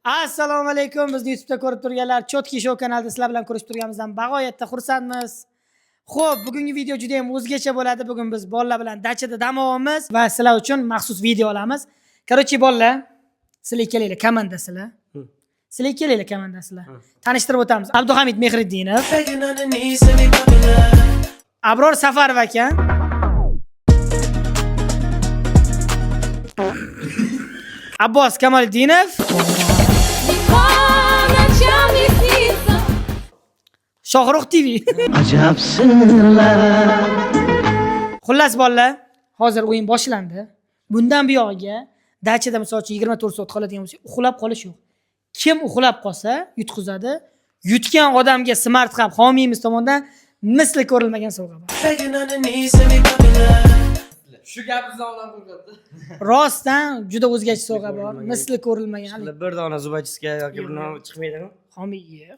Assalomu alaykum. Bizni YouTube'da ko'rib turganlar, Chotki Show kanalida sizlar bilan ko'rishib turganimizdan bag'oyatda xursandmiz. Xo'p, bugungi video juda ham o'zgacha bo'ladi. Bugun biz bolalar bilan dachada dam olamiz va sizlar uchun maxsus video olamiz. Короче, bolalar, sizlar kelinglar, komandasizlar. Sizlar kelinglar, komandasizlar. Tanishtirib o'tamiz. Abduhamid Mehriddinov, Abror Safarov aka, Abbos Kamoliddinov, Shohruh TV. Ajab sirlar. Xullas bolalar, hozir o'yin boshlandi. Bundan buyog'iga dachada misol uchun 24 soat qoladigan bo'lsa, uxlab qolish yo'q. Kim uxlab qolsa yutqizadi. Yutgan odamga Smart Hub homiyimiz tomonidan misli ko'rilmagan sovg'a bor. Shu gapingizni oldin qo'ygandim. Rostdan juda o'zgacha sovg'a bor. Misli ko'rilmagan. Bir dona zubachiska yoki bir nima chiqmaydimi?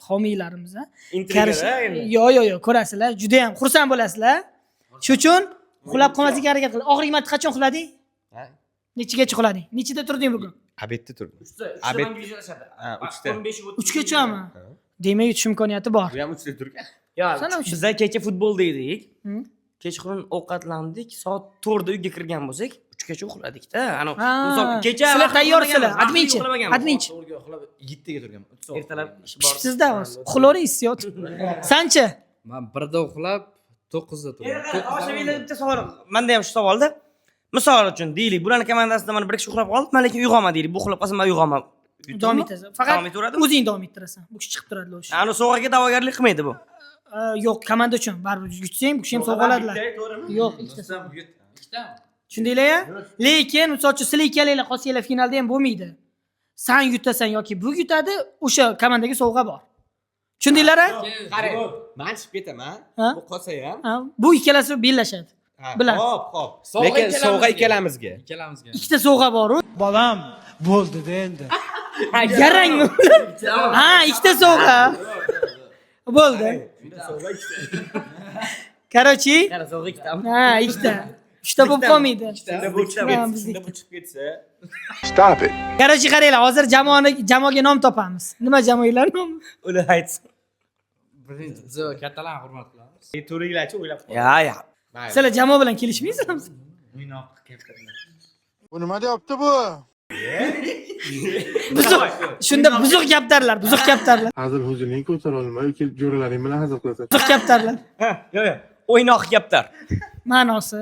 Homiylarimiz. Intriga endi. Yo'q, ko'rasizlar. Juda ham xursand bo'lasizlar. Shuning uchun uxlab qolmaslikka harakat qil. Oxirgi marta qachon uxlading? Nechigacha uxlading? Nechida turding bugun? Abedda turdim. Abed 3ta. 3gachami? Demak, yutish imkoniyati bor. Bu ham 3ta turgan. Yo, biz kecha futbolda edik. Kechqurun ovqatlandik, soat 4 da uyga kirgan bo'lsak, 3 gacha uxladik-da. Ana, misol kecha sizlar tayyorsizlar, adminchi. 7 ga turganman. Ertalab ish bor. Ishsizda hozir. Uxlori hissiyot. Sanchi? Men 1 da uxlab, 9 da turdim. Oshabiylar bitta savol. Menda ham shu savolda. Misol uchun deylik, bularning komandasida mana bir kishi uxlab qoldi, men lekin uyg'onma deylik. Bu uxlab qolsa men uyg'onman. Davom etasan. Faqat davom etaveradimi? o'zing davom ettirasan. Bu kishi chiqib turadi o'sha. Ana sovg'aga da'vogarlik qilmaydi bu. Yo'q, komanda uchun baribir yutsang, bu kishi ham sovg'a oladilar. Yo'q, ikkitasi. Ikkitami? Tushundinglar-ya? Lekin misol uchun sizlar ikkalanglar qolsanglar finalda ham bo'lmaydi. San yutasan yoki bu yutadi, o'sha komandaga sovg'a bor. Tushundinglar-a? Qarang, men chiqib ketaman. Bu qolsa ham. Bu ikkalasi bellashadi. Bilan. Hop. Lekin sovg'a ikkalamizga. Ikkalamizga. Ikkita sovg'a bor-ku. Bolam bo'ldi-da endi. Garangmi? Ha, ikkita sovg'a. Bo'ldi. Короче, Qara sovg'a ikkitami? ha, ikkita. Uchta bo'lib qolmaydi. Shunda bu chiqib ketsa. Stop it. Короче, qaranglar, hozir jamoaga nom topamiz. Nima jamoalar nomi? Ular aytsin. Birinchi biz kattalarni hurmat qilamiz. Turinglarchi o'ylab qo'y. Ya. Sizlar jamoa bilan kelishmaysizmi? Bu nima deyapti bu? Shunda buzuq gapdarlar, buzuq gapdarlar. Hazil huzurning ko'tara olmay, kelib jo'ralaring bilan hazil qilasan. Buzuq gapdarlar. Yo'q. O'ynoq gaplar. Ma'nosi.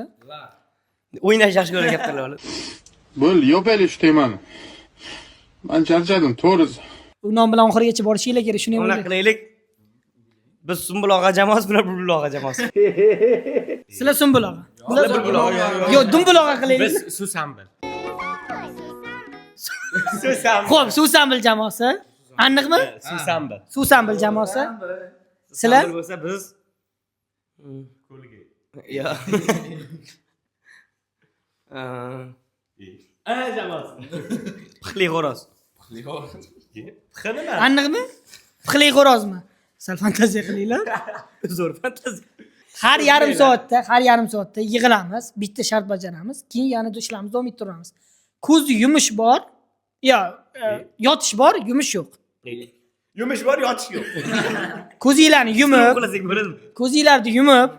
O'ynash yaxshi ko'rgan gaplarlar bo'ladi. Bo'l, yopayli shu temani. Men charchadim, to'g'risi. U nom bilan oxirigacha borishinglar kerak, shuni ham Unaqa qilaylik. Biz Sumbulog'a jamoasi, bular Bulbulog'a jamoasi. sizlar Sumbulog'a. Bular Bulbulog'a. Yo'q, Dumbulog'a qilaylik. Biz Susambil. Xo'p, Susambil jamoasi. Aniqmi? Susambil. Susambil jamoasi. Sizlar? bo'lsa biz Ko'liga. yo. Jamoasi. Pixli xo'roz. Pixlimi? Aniqmi? Pixli xo'rozmi? Sal fantaziya qilinglar. Zo'r fantaziya. Har yarim soatda yig'ilamiz, bitta shart bajaramiz, keyin yana ishlarimizni davom ettiramiz. Ko'zni yumish bor, yotish bor, yumish yo'q. Yumush bor, yotish yo'q. Ko'zinglarni yumib, Qo'lasak bo'ladimi? ko'zinglarni yumib,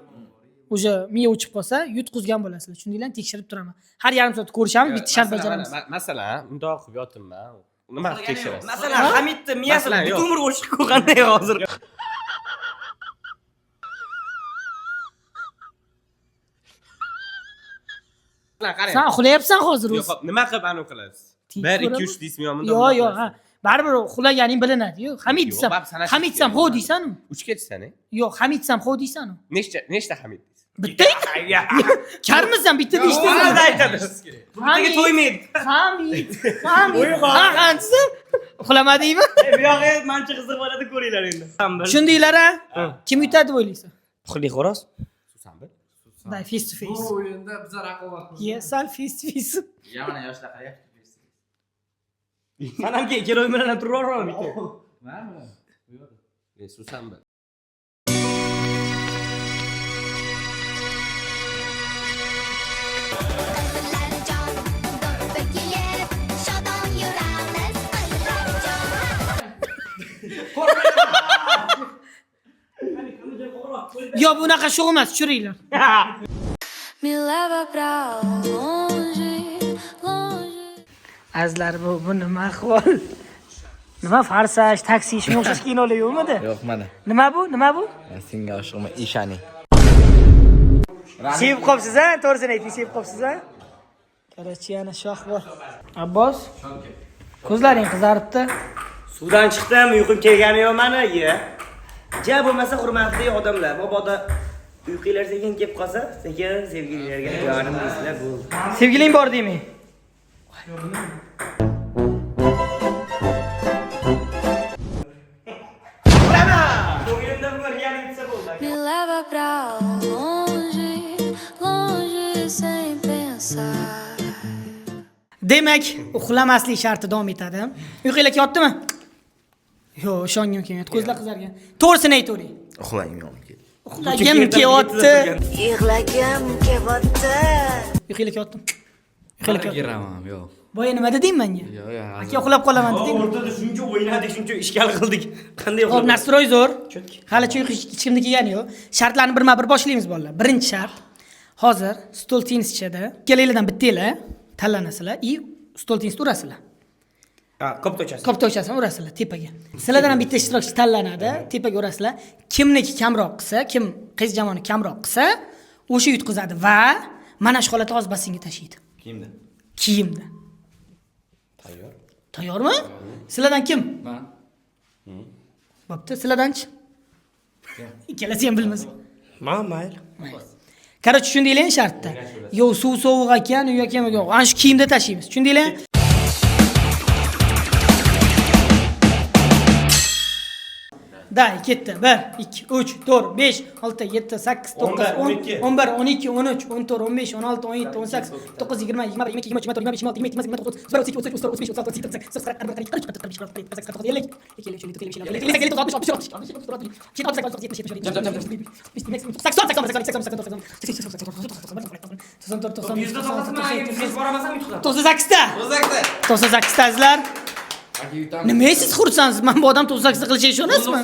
o'sha miya o'chib qolsa, yutqizgan bo'lasizlar. Shundaylar tekshirib turaman. Har yarim soat ko'rishamiz, bitta shart bajaramiz. Masalan, bundoq qilib yotibman. Nima qilib tekshirasiz? Masalan, Hamidni miyasi Masalan, yo'q. butun umr o'chiq qolganda hozir. Qarang. Sen uxlayapsan hozir Yo'q, o'zi. nima qilib anu qilasiz? 1 2 3 deysizmi yo'qmi? Yo'q, ha. Baribir uxlaganing bilinadi-yu. Hamid desam, Yo'q, sanash Hamidsam ho deysan-u. 3 ketsani. Yo'q, Hamidsam ho deysan-u. Nechta Hamid deysiz? Bitta? Karmisan bitta deyishdi. aytadi. Bittaga to'ymaydi. Hamid. Ha, qanchisi? Uxlamadingmi? Bu yog'i mancha qiziq bo'ladi, ko'ringlar endi. Shundaylar-a? Kim yutadi deb o'ylaysan? Pixli xo'roz. Susambil. Day face to face. Bu o'yinda biz raqobat qilamiz. Yes, sal face to face. Yana yoshlar qayerda? Sen ham ikkala o'yin bilan turaverami bitta? Mana. Susambil. Şadon yuramiz, Yo, bunaqa sho'g' emas, tushiringlar. Me leva pra longe, longe. Azlar bu nima ahvol? Nima farsash, taksi, shunga o'xshash kinolar yo'qmidi? Yo'q mana. Nima bu? Nima bu? Senga oshiqman, ishoning. Sevib qolibsiz, ha? To'g'risini ayting, sevib qolibsiz, ha? Qarchi, yana shu ahvol. Abbos, ko'zlaring qizaribdi. Suvdan chiqdim, uyqum kelgani yo'q meni, ye. Ja bo'lmasa hurmatli odamlar, mabodo uyqinglar sekin kelib qolsa, sekin sevgililarga jonim deysizlar bo'ldi. Sevgiling bor deymi? Ko'nglimda bugun reallik bitsa bo'ldi. Me leva pra longe, longe sem pensar. Demak, uxlamaslik sharti davom etadi. Uyqinglar ketyaptimi? Yo'q, ishongim kelmayapti. Ko'zlar qizargan. To'g'risini aytavering. Uxlayman. Uxlagim kelyapti. Yig'lagim kelyapti. Uyqinglar ketyaptimi? Uyqinglar ketyapti. Giramam, yo'q. Boya nima deding menga? Yo'q. Aka uxlab qolaman dedingmi? O'rtada shuncha o'ynadik, shuncha ishgal qildik. Qanday Xo'p, nastroy zo'r. Halicha uyqu hech kimda kelgani yo'q. Shartlarni birma-bir boshlaymiz bolalar. Birinchi shart. Hozir stol tennischida ikkalaringlardan bittanglar tanlanasizlar и stol tennisda urasizlar. Ha, koptochasi. Koptochasini urasizlar tepaga. Sizlardan ham bitta ishtirokchi tanlanadi, tepaga urasizlar. Kimniki kamroq qilsa, kim qiz jamoni kamroq qilsa, o'sha yutqizadi va mana shu holatda hozir basseynga tashlaydi. Kimda? Kiyimda. Tayyor. Tayyormi? Sizlardan kim? Men. Bo'pti, sizlardanchi? Ikkalasi ham bilmas. Mayli. Qaror tushundinglar shartda. Yo'q, suv sovuq ekan, uy ekan, yo'q. Ana shu kiyimda tashlaymiz. Tushundinglar? Day, ketdi. 1, 2, 3, 4, 5, 6, 7, 8, 9, 10, 11, 12, 13, 14, 15, 16, 17, 18, 19, 20, 21, 22, 23, 24, 25, 26, 27, 28, 29, 30, 31, 32, 98 Nima siz xursandsiz? Men bu odam 98 qilishiga ishonasizmi?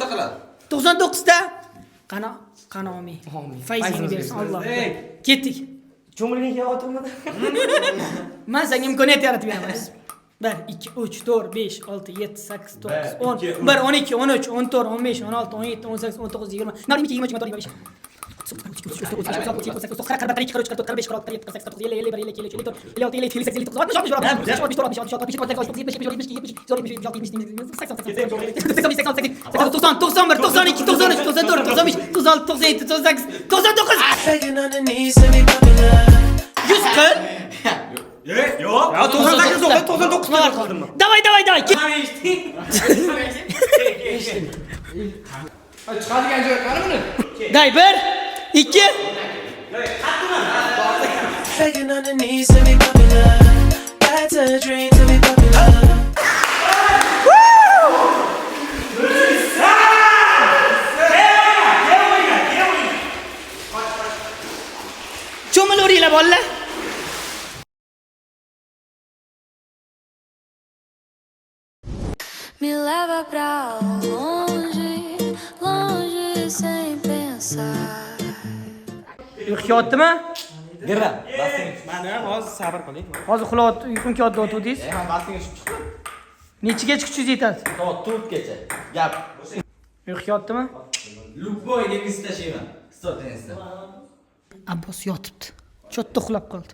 99 ta. Qani omi. Fayzing bersin Alloh. Ketdik. Cho'milgan kelyaptimi? Men senga imkoniyat yaratib beramiz. 1, 2, 3, 4, 5, 6, 7, 8, 9, 10, 1, 12, 13, 14, 15, 16, 17, 18, 19, 20. 22, 23, 24, 25. Yo'q. Ya 99 qildim. Davay. Chiqadigan joy qani buni? Day 1, 2. Begging on the knees to be popular. That's a dream to be popular. Cho'milaveringlar bolalar. Me leva pra longe, longe sem pensar. Uxlayaptimi? Gira. Mana hozir sabr qiling. Hozir uxlayapti, uyqum kelyapti o'tdingiz. Men bastingga chiqdim. Nechigacha kuchingiz yetadi? Soat 4gacha. Gap. Uxlayaptimi? Любой dengiz tashiyman. Stol tennisda. Abbos yotibdi. Cho'tda uxlab qoldi.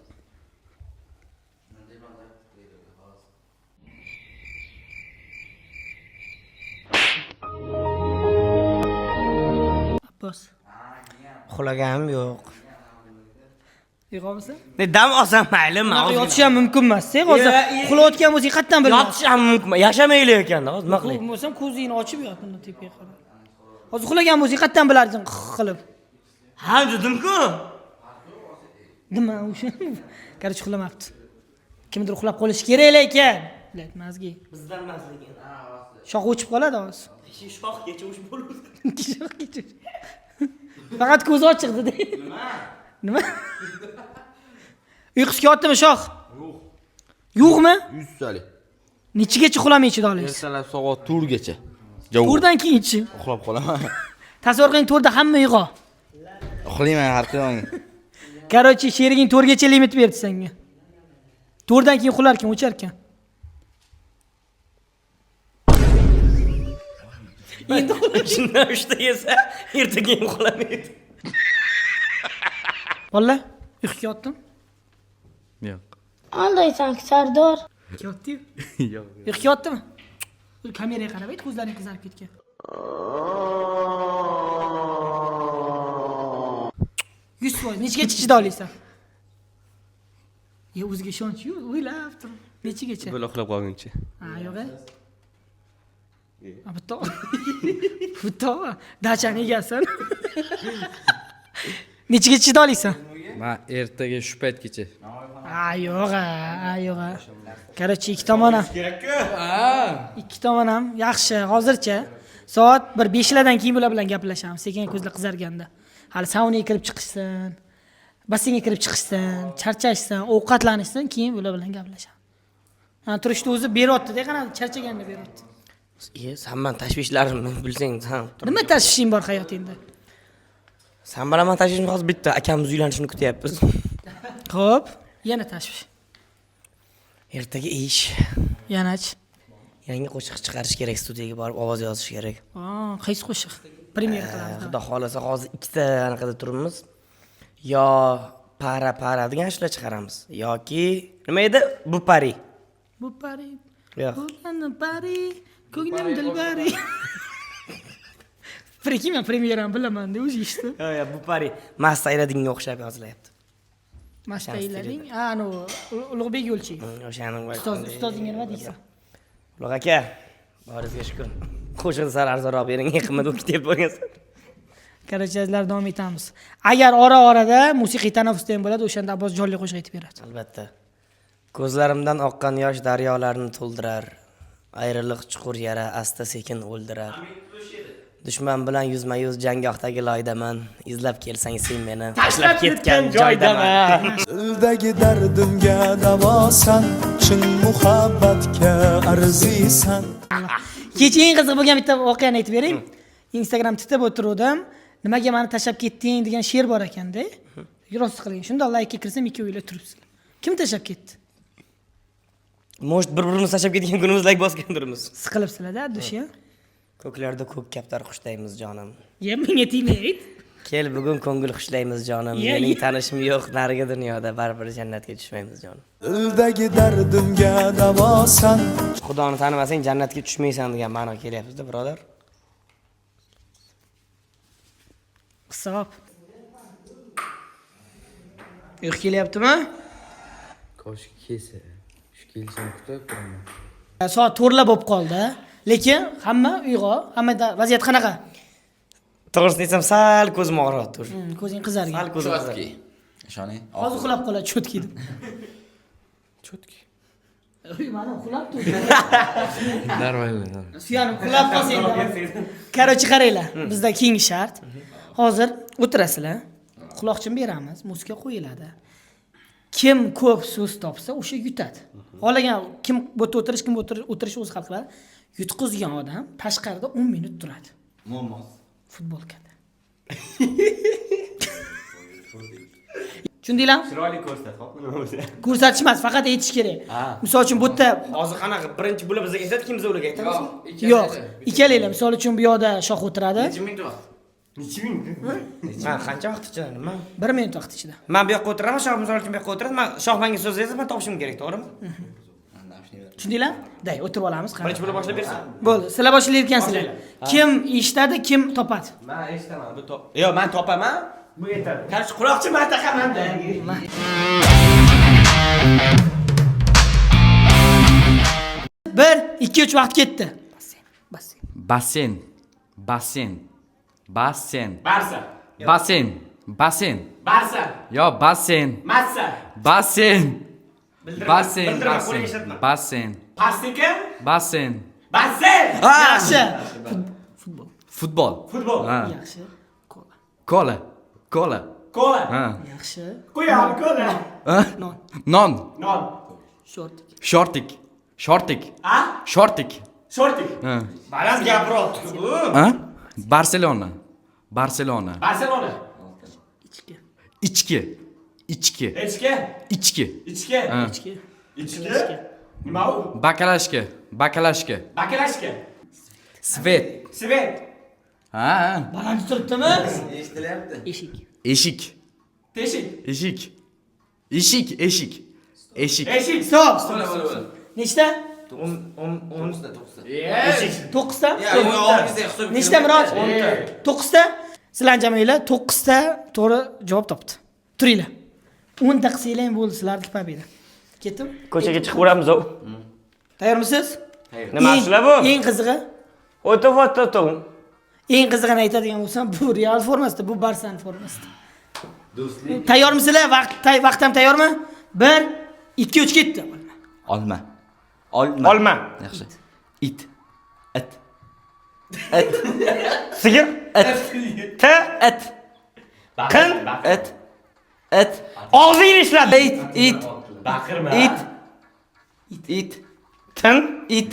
Abbos, Uxlaganim yo'q. uyg'onmisan? Dam olsam maylimi? Bunaqa yotish ham mumkin emas-ku. Hozir uxlayotgan bo'lsang qatdan bilaman. Yotish ham mumkin. Yashamaylik ekanda, hozir nima qilay? Bo'lsam ko'zingni ochib yot, bunda tepaga qarab. Hozir uxlagan bo'lsang qatdan bilarding qilib. Ha, dedim-ku. Nima o'sha? Qarich uxlamabdi. Kimdir uxlab qolishi kerak ekan. Bilatmazgi. Bizdan emas lekin. Shox o'chib qoladi hozir. Shox kechish bo'ladi. Shox kechish. Faqat ko'zi ochiqdi-da. Nima? Uyqusi kelyaptimi shox? Yo'q. Yo'qmi? 100 so'ralik. Nechigacha uxlamaychi olingiz? Ertalab soat 4gacha. To'rdan keyinchi. Uxlab qolaman. Tasavvur qiling, to'rda hamma uyg'o. Uxlayman har kuni. Короче, sheriging to'rgacha limit berdi senga. To'rdan keyin uxlarkan, o'charkan. Endi Shundan 3 ta yesa, ertaga ham uxlamaydi. Bolla, uyquga yotdim. Yo'q. Qandaysan Sardor? Yotdi-yu. Yo'q. Uyquga yotdimi? Kameraga qarab ayt, ko'zlaring qizarib ketgan. 100%. Nechigacha chida olasan? O'ziga ishonch-yu, o'ylab tur. Nechigacha? Bo'la uxlab qolguncha. Ha, yo'q-a? Bitta. Bitta. Dachani egasan. Nechigacha chida olasan? Men ertaga shu paytgacha. Ha, yo'q-a, yo'q-a. Короче, ikki tomon ham. Ikki tomon ham yaxshi. Hozircha soat 5lardan keyin bular bilan gaplashamiz. Sekin ko'zlar qizarganda. Hali saunaga kirib chiqishsin, basseynga kirib chiqishsin, charchashsin, ovqatlanishsin, keyin bular bilan gaplashamiz. Ha, turishni o'zi beryapti-da, qanaqa charchaganda beryapti. Sen men tashvishlarimni bilsang, sen. Nima tashvishing bor hayotingda? Sen bilan men tashvishim hozir bitta, akamiz uylanishini kutyapmiz. Xo'p, yana tashvish. Ertaga ish. Yanachi. Yangi qo'shiq chiqarish kerak, studiyaga borib ovoz yozish kerak. Qaysi qo'shiq? Premyer qilamiz. Xudo xolasa hozir ikkita anaqada turibmiz. Yo para degan ishlar chiqaramiz yoki nima edi? Bu pari. Bu pari. Yo'q. Bo'lgani pari, ko'nglim dilbari. Men premyeram bilaman-da, o'zi ishda. Yo'q, bu pari. Mastayladingga o'xshab yozilyapti. Mastaylaring, no, Ulug'bek Yo'lchi. O'shaning Ustozingga nima deysan? Ulug' aka, boringizga shukr. Qo'shiq sar arzonroq bering, qimmat o'qit deb bo'lgansiz. Karachazlar davom etamiz. Agar ora-orada musiqiy tanaffusda ham bo'ladi, o'shanda Abbos jonli qo'shiq aytib beradi. Albatta. Ko'zlarimdan oqqan yosh daryolarni to'ldirar. Ayriliq chuqur yara asta sekin o'ldirar. Dushman bilan yuzma-yuz janggohdagi loydaman. Izlab kelsang sen meni, tashlab ketgan joydaman. Dildagi dardimga davosan, chin muhabbatga arzisan. Kecha eng qiziq bo'lgan bitta voqeani aytib bering. Instagram titib o'tirdim. Nimaga meni tashlab ketding degan she'r bor ekanda. Rost qiling. Shunda like kirsam ikkovinglar turibsizlar. Kim tashlab ketdi? Most bir-birimizni tashlab ketgan kunimiz like bosgandirmiz. Siqilibsizlar-da, dushya. Ko'klarda ko'p kaptar qushdaymiz jonim. Menga tegmaydi. Kel bugun ko'ngil xushlaymiz jonim. Mening tanishim yo'q narigi dunyoda, baribir jannatga tushmaymiz jonim. Dildagi dardimga davosan. Xudoni tanimasang jannatga tushmaysan degan ma'no kelyapti-da, birodar. Hisob. Uyqu kelyaptimi? Qo'shiq kelsa, shu kelishini kutib turaman. Soat 4 bo'lib qoldi. Lekin hamma uyg'o, hammada vaziyat qanaqa? To'g'risini aytsam, sal ko'zim og'riyapti. Ko'zing qizargan. Sal ko'zim qizargan. Ishoning. Hozir uxlab qoladi, cho'tki deb. Cho'tki. Mana uxlab turdi. Darvoylar. Suyanib uxlab qolsang. Короче, qaranglar. Bizda keyingi shart. Hozir o'tirasizlar. Quloqchin beramiz, muzika qo'yiladi. Kim ko'p so'z topsa, o'sha yutadi. Xohlagan kim bu yerda o'tirish, kim o'tirish o'zi hal qiladi. Yutqizgan odam tashqarida 10 minut turadi. Mo'mos. Futbolkada. Tushundinglarmi? Chiroyli ko'rsat, xo'p, nima bo'lsa. Ko'rsatish emas, faqat aytish kerak. Misol uchun bu yerda Hozir qanaqa birinchi bo'lib bizga aytadi, kim bizga aytamizmi? yo'q, ikkalaylar. Misol uchun bu yoqda shoh o'tiradi. Necha minut vaqt? Necha minut? Men qancha vaqt ichida? Nima? 1 minut vaqt ichida. Men bu yoqqa o'tiraman, shoh misol uchun bu yoqqa o'tiradi. Men shoh menga so'z bersa, men topishim kerak, to'g'rimi? Tushundinglar? Day, o'tirib olamiz. Birinchi bo'lib boshlab bersin. Bo'ldi. Sizlar boshlayotgansizlar. Kim eshitadi, kim topadi? Men eshitaman, bu yo'q, men topaman. Bu yetadi. Qarshi quloqchi men taqaman-da. 1, 2, 3 vaqt ketdi. Basseyn. Basseyn. Basseyn. Barsa. Basseyn. Basseyn. Barsa. Yo, basseyn. Massa. Basseyn. Basseyn. Bildirma, qo'lga Basseyn. ishlatma. Basseyn. Pastiki? Basseyn. Basseyn. Yaxshi. Futbol. Futbol. Ha. Yaxshi. Kola. Kola. Kola. Kola. Ha. Yaxshi. Qo'yam, kola. Ha? Non. Non. Non. Shortik. Shortik. Shortik. A? Shortik. Shortik. Ha. Baland gapiryapti bu. Ha? Barselona. Barselona. Barselona. İçki. İçki. Echki. İçki. Ichki. Ha. Ichki. Ichki. Nima u? Bakalashka. Bakalashka. Bakalashka. Svet. Svet. Ha. Baland turibdimi? Eshik. Eshik. Teshik. Eshik. Eshik. Eshik. Eshik. Eshik. Stop. Nechta? 9ta? Nechta Murod? 9ta. Sizlar jamanglar 9ta to'g'ri javob topdi. Turinglar. 10 ta qilsanglar ham bo'ldi sizlarniki победа. Ketdim? Ko'chaga chiqib ko'ramiz. Tayyormisiz? Nima shular bu? Eng qizig'i, O'ta. eng qizig'ini aytadigan bo'lsam, bu Real formasida, bu Barsan formasida. Tayyormisizlar? Vaqt ham tayyormi? 1 2 3 ketdi. Olma. Olma. Yaxshi. It. It. Sigir. T. It. Qin. It. It. Og'zingni ishlab. It. Baqirma. It. Tin. It.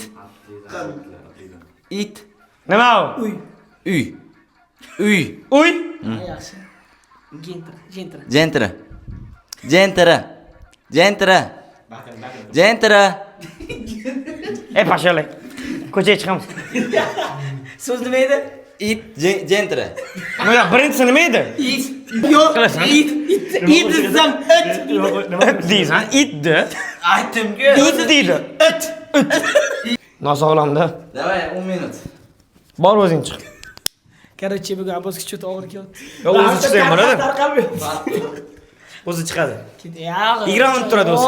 It. Nima u? Uy. Uy. Uy. Yaxshi. Gentra. Gentra. Pashalik. Ko'chaga chiqamiz. So'z nima edi? It. Gentra. Mana birinchisi nima edi? It. Yo'q. Qilasan? It desam it. Deysan, itdi. Aytdim-ku. It deydi. It. Nosog'lomda. Давай, 10 minut. Bor o'zing chiq. Короче, bugun Abbosga cho'ta og'ir keldi. Yo, o'zi chiqsa ham bo'ladi. Tarqalib. O'zi chiqadi. Yo'q. 20 minut turadi o'zi.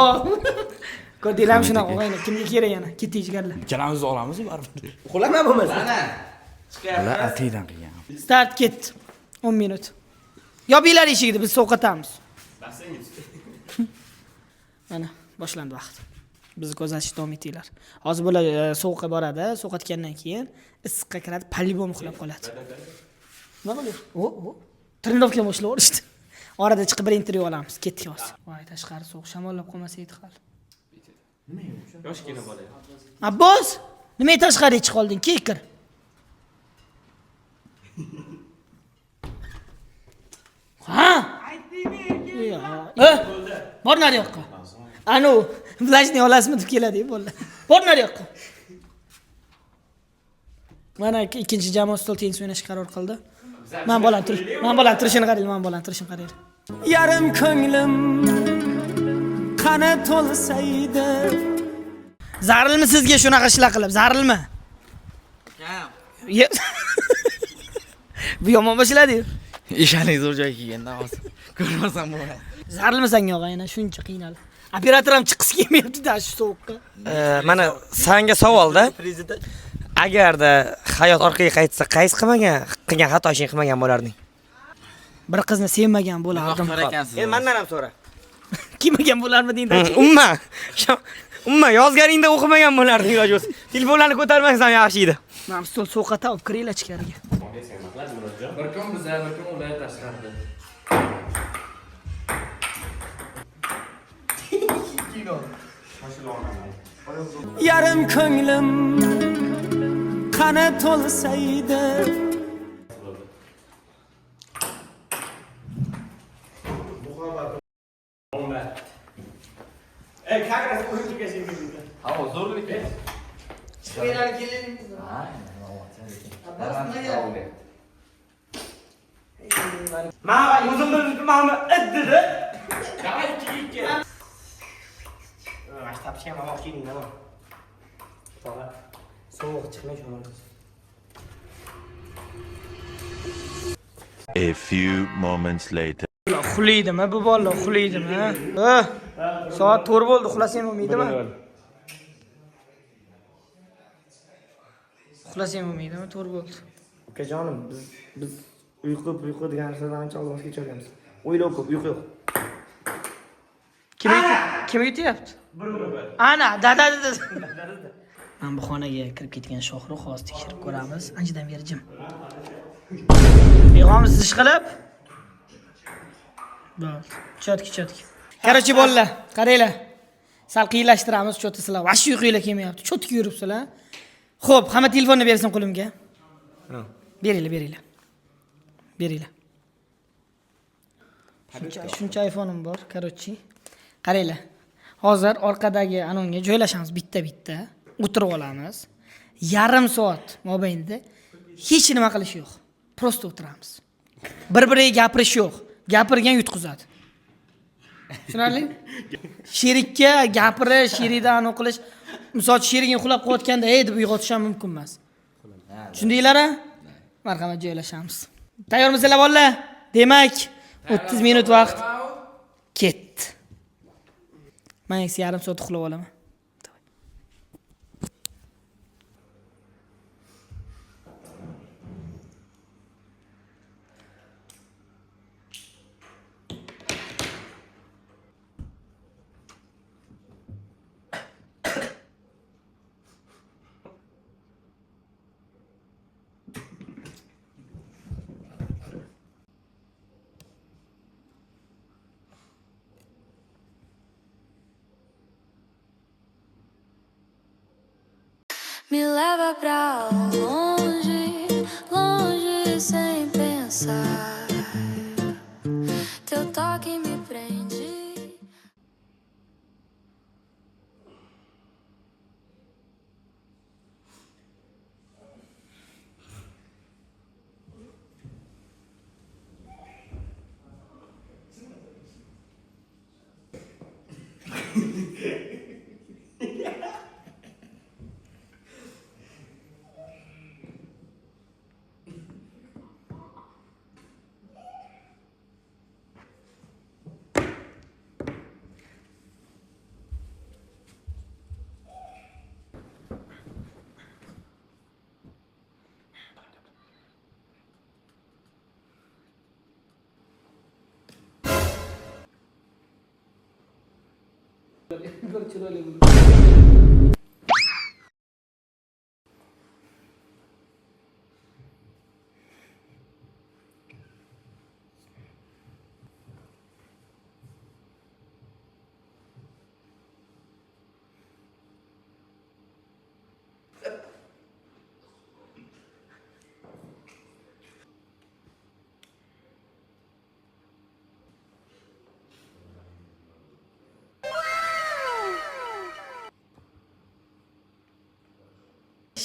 Ko'rdinglar shunaqa o'g'aylar. Kimga kerak yana? Ketdik jigarlar. Ikkalamiz olamizmi baribir? Uxlama bo'lmasa. Ular atiydan qilgan. Start ketdi. 10 minut. Yopinglar eshigini, biz sovqatamiz. Mana boshlandi vaqt. Bizni ko'zatish davom etinglar. Hozir bular sovuqqa boradi, sovqatgandan keyin issiqqa kiradi, palibom uxlab qoladi. Nima bo'lyapti? O. Trendovga boshlaverishdi. Orada chiqib bir intervyu olamiz. Ketdik hozir. Voy, tashqari sovuq shamollab qolmasa edi hali. Yoshgina bola. Abbos, nima tashqariga chiqib qolding? Kir. Ha? Bor nari yoqqa. Anu, flashni olasizmi deb keladi, bo'ldi. Bor nari yoqqa. Mana ikkinchi jamoa stol tennis o'ynashga qaror qildi. Men bolam turishini qaraylik. Yarim ko'nglim qana to'lsaydi. Zarilmi sizga shunaqa ishlar qilib? Zarilmi? Bu yomon boshladi-yu. Ishaning zo'r joyga kelganda hozir. Ko'rmasam bo'ladi. Zarilmi senga og'ayna shuncha qiynalib. Operator ham chiqisi kelmayapti-da shu sovuqqa. Mana senga savolda. Agarda hayot orqaga qaytsa, qaysi qilgan xato ishing qilmagan bo'larding? Bir qizni sevmagan bo'lardim. Endi mendan ham so'ra. Kimmagan bo'larmiding? Umma yozganingda o'qimagan bo'larding iloji bo'lsa. Telefonlarni ko'tarmasdan yaxshi edi. Men stol sovqata olib kiringlar ichkariga. Bir kun bizlar, bir kun ular tashqarida. Yarim ko'nglim qana to'lsaydi. Men o'zimni tutmamni iddidi. Maktabga ham olmoqchi edim, nima? Sovuq chiqmay sho'ramiz. A few moments later. Uxlaydimi bu bola, uxlaydimi? Soat 4 bo'ldi, uxlasam bo'lmaydimi? Uxlasam bo'lmaydimi? 4 bo'ldi. Ukajonim, biz uyqu degan narsadan ancha oldin voz kechamiz. O'ylov ko'p, uyqu yo'q. Kim yutyapti? Ana, dada. Men bu xonaga kirib ketgan Shohruh hozir tekshirib ko'ramiz. Anchadan beri jim. Yig'amiz ish qilib. Bo'ldi. Chotki. Короче, bolalar, qaranglar. Sal qiyinlashtiramiz, cho'tisizlar. Vash uyqinglar kelmayapti. Chotki yuribsizlar. Xo'p, hamma telefonni bersin qo'limga. Beringlar. Shuncha iPhone'im bor, короче. Qaranglar. Hozir orqadagi anonga joylashamiz bitta-bitta. O'tirib olamiz. Yarim soat mobaynida hech nima qilish yo'q. Prosta o'tiramiz. Bir-biriga gapirish yo'q. Gapirgan yutqizadi. Tushunarli? Sherikka gapirish, sherikdan o'qilish, misol sheriging uxlab qolganda, "Ey" deb uyg'otish ham mumkin emas. Tushundinglar-a? Marhamat, joylashamiz. Tayyormisizlar bolalar? Demak, 30 minut vaqt ketdi. Men yarim soat uxlab olaman. Me leva pra longe, longe sem pensar. Teu toque me prende.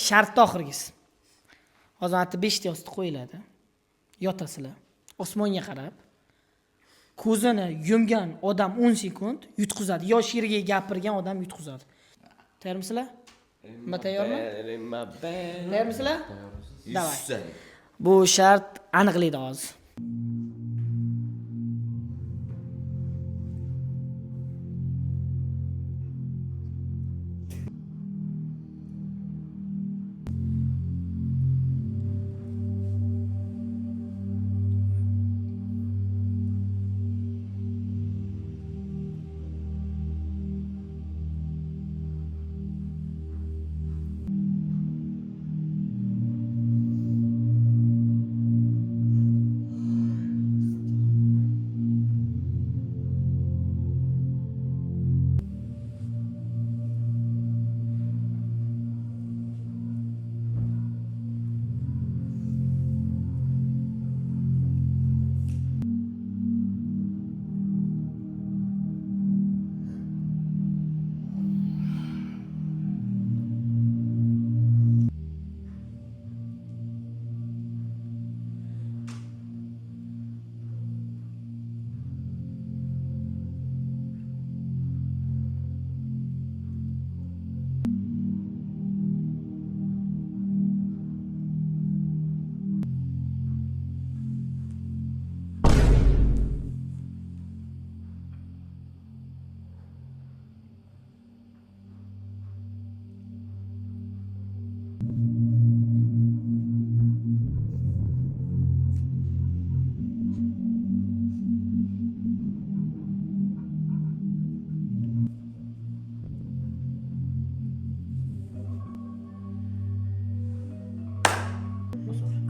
Shartda oxirgisi. Hozir ati 5 ta yostiq qo'yiladi. Yotasizlar. Osmonga qarab. Ko'zini yumgan odam 10 sekund yutqizadi. Yosh yeriga gapirgan odam yutqizadi. Tayyormisizlar? Nima tayyormi? Tayyormisizlar? Davay. Bu shart aniqlaydi hozir.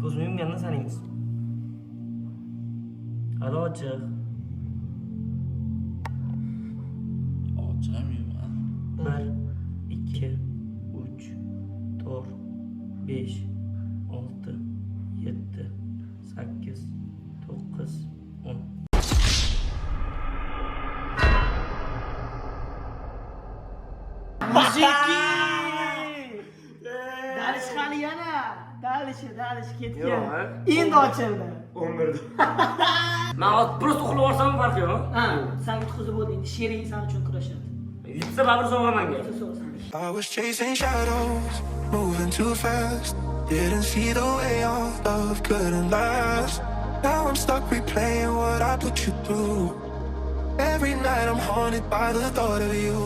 Ko'zimni yumgandan saningiz. Hali ochiq. Ochiqmi? 1, 2, 3, 4, 5, 6, 7, 8, 9, 10. Jeki! Dalish hali yana. Dalish ketgan. Endi ochildi. 11. Men hozir prosta uxlab olsam farqi yo'q. Ha, sen yutqizib bo'lding. Shering sen uchun kurashadi. Yutsa baribir sovg'a menga. I was chasing shadows, moving too fast. Didn't see the way our love couldn't last. Now I'm stuck replaying what I put you through. Every night I'm haunted by the thought of you.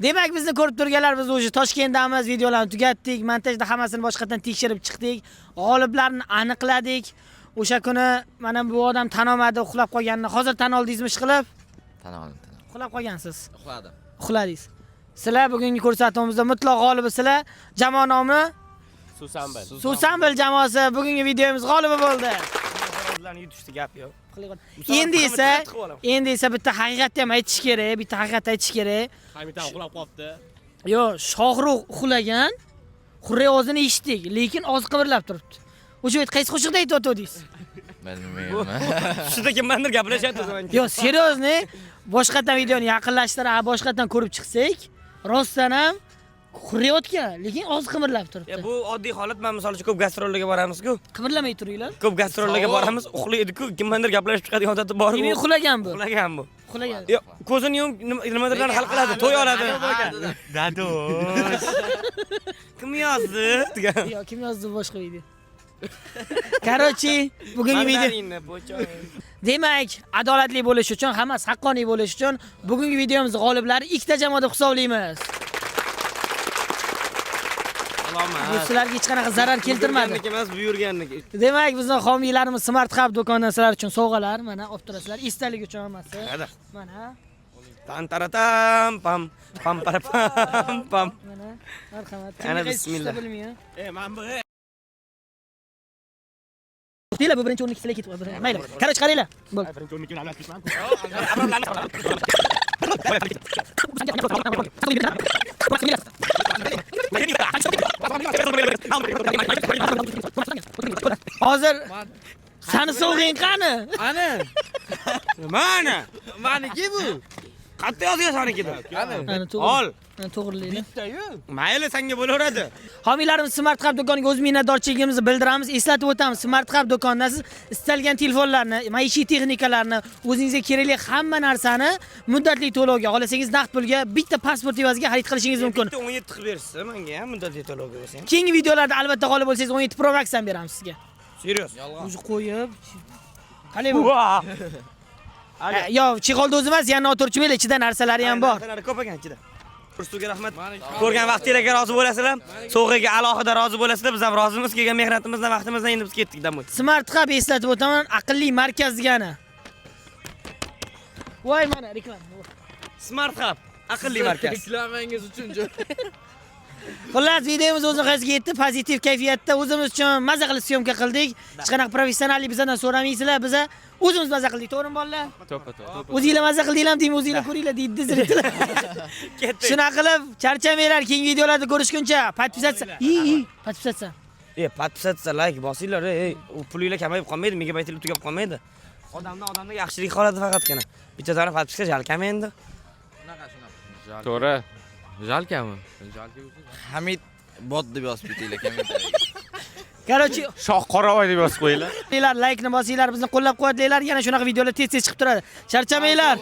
Demak, bizni ko'rib turganlar biz o'sha Toshkentdamiz, videolarni tugatdik, montajda hammasini boshqatdan tekshirib chiqdik, g'oliblarni aniqladik. O'sha kuni mana bu odam tan olmadi, uxlab qolganini. Hozir tan oldingizmi ishqilib? Tan oldim. Uxlab qolgansiz. Uxladim. Uxladingiz. Sizlar bugungi ko'rsatuvimizda mutlaq g'olibi sizlar. Jamoa nomi Susanbil jamoasi bugungi videomiz g'olibi bo'ldi. Ularni yutishdi gap yo'q. Endi esa bitta haqiqatni ham aytish kerak, bitta haqiqat aytish kerak. Hamidan uxlab qolibdi. Yo'q, Shohrux uxlagan, Xurray ovozini eshitdik, lekin oz qimirlab turibdi. O'sha vaqt qaysi qo'shiqda aytayotdingiz? Bilmayman. Shunda kimmandir gaplashyapti. Yo'q, seriozni, boshqatdan videoni yaqinlashtirib, boshqatdan ko'rib chiqsak, rostdan ham xurrayotgan, lekin oz qimirlab turibdi. Bu oddiy holat. Men misol uchun ko'p gastrollarga boramiz-ku. Qimirlamay turinglar. Ko'p gastrollarga boramiz, uxlaydi-ku, kimmandir gaplashib chiqadigan odati bor. Demak, uxlagan bu. Uxlagan bu. Uxlagan. Yo'q, ko'zini yumib nimadirdan hal qiladi, to'y oladi. Dadosh. Kim yozdi? Yo'q, kim yozdi boshqa video. Короче, bugungi video. Demak, adolatli bo'lish uchun, hammasi haqqoniy bo'lish uchun bugungi videomiz g'oliblari ikkita jamoa deb hisoblaymiz. Bu sizlarga hech qanaqa zarar keltirmadi. Emas, buyurganniki. Demak, bizning homiylarimiz Smart Hub do'konidan sizlar uchun sovg'alar, mana olib turasizlar, esdalik uchun hammasi. Mana. Tantaratam pam pam pam pam. Mana, marhamat. Ana bismillah. Men bu Deylar, bu birinchi o'ringa sizlar ketib qoldi. Mayli. Qaror chiqaringlar. Bo'l. birinchi o'rniga albatta ketman. Hozir sani sovg'ing qani? Ana. Mana. Meniki bu. Qayerda yozgan sanikida? Ana to'g'ri. Ol. Ana to'g'rilaydi. Mayli, senga bo'laveradi. Homiylarimiz Smart Hub do'koniga o'z minnatdorchiligimizni bildiramiz. Eslatib o'tamiz, Smart Hub do'konidan siz istalgan telefonlarni, maishiy texnikalarni, o'zingizga kerakli hamma narsani muddatli to'lovga, xohlasangiz naqd pulga, bitta pasport evaziga xarid qilishingiz mumkin. 17 qilib bersiz menga ham muddatli to'lovga bo'lsa. Keyingi videolarda albatta g'olib bo'lsangiz 17 Pro Max ham beramiz sizga. Serios. O'zi qo'yib. Qalay bu? Yo, chig'olda o'zi emas, yana o'tirchi mel ichida narsalari ham bor. Narsalari ko'p ekan ichida. Tursuga rahmat. Ko'rgan vaqtingizga rozi bo'lasizlar, sovg'aga alohida rozi bo'lasizlar. Biz ham rozimiz, kelgan mehnatimizdan, vaqtimizdan endi biz ketdik damoy. Smart Hub eslatib o'taman, aqlli markaz degani. Voy mana reklama. Smart Hub, aqlli markaz. Reklamangiz uchun joy. Xullas, videomiz o'z nihoyasiga yetdi. Pozitiv kayfiyatda o'zimiz uchun maza qilib syomka qildik. Hech qanaqa professionallik bizdan so'ramaysizlar, biz o'zimiz maza qildik, to'g'rimi bolalar? To'ppa. O'zingizlar maza qildinglar, deymi, o'zingizlar ko'ringlar deydi zirtlar. Shunaqa qilib charchamanglar, keyingi videolarda ko'rishguncha podpisatsiya. Podpisatsiya. Podpisatsiya, like bosinglar, pulinglar kamayib qolmaydi, megabaytlar tugab qolmaydi. Odamdan yaxshilik qoladi faqatgina. Bitta dona podpiska jalkami endi. Shunaqa. To'g'ri. Jalkami? Hamid bot deb yozib ketinglar kommentariyaga. Короче, Shoh qoravoy deb yozib qo'yinglar. like ni bosinglar, bizni qo'llab-quvvatlanglar. Yana shunaqa videolar tez-tez chiqib turadi. Charchamanglar.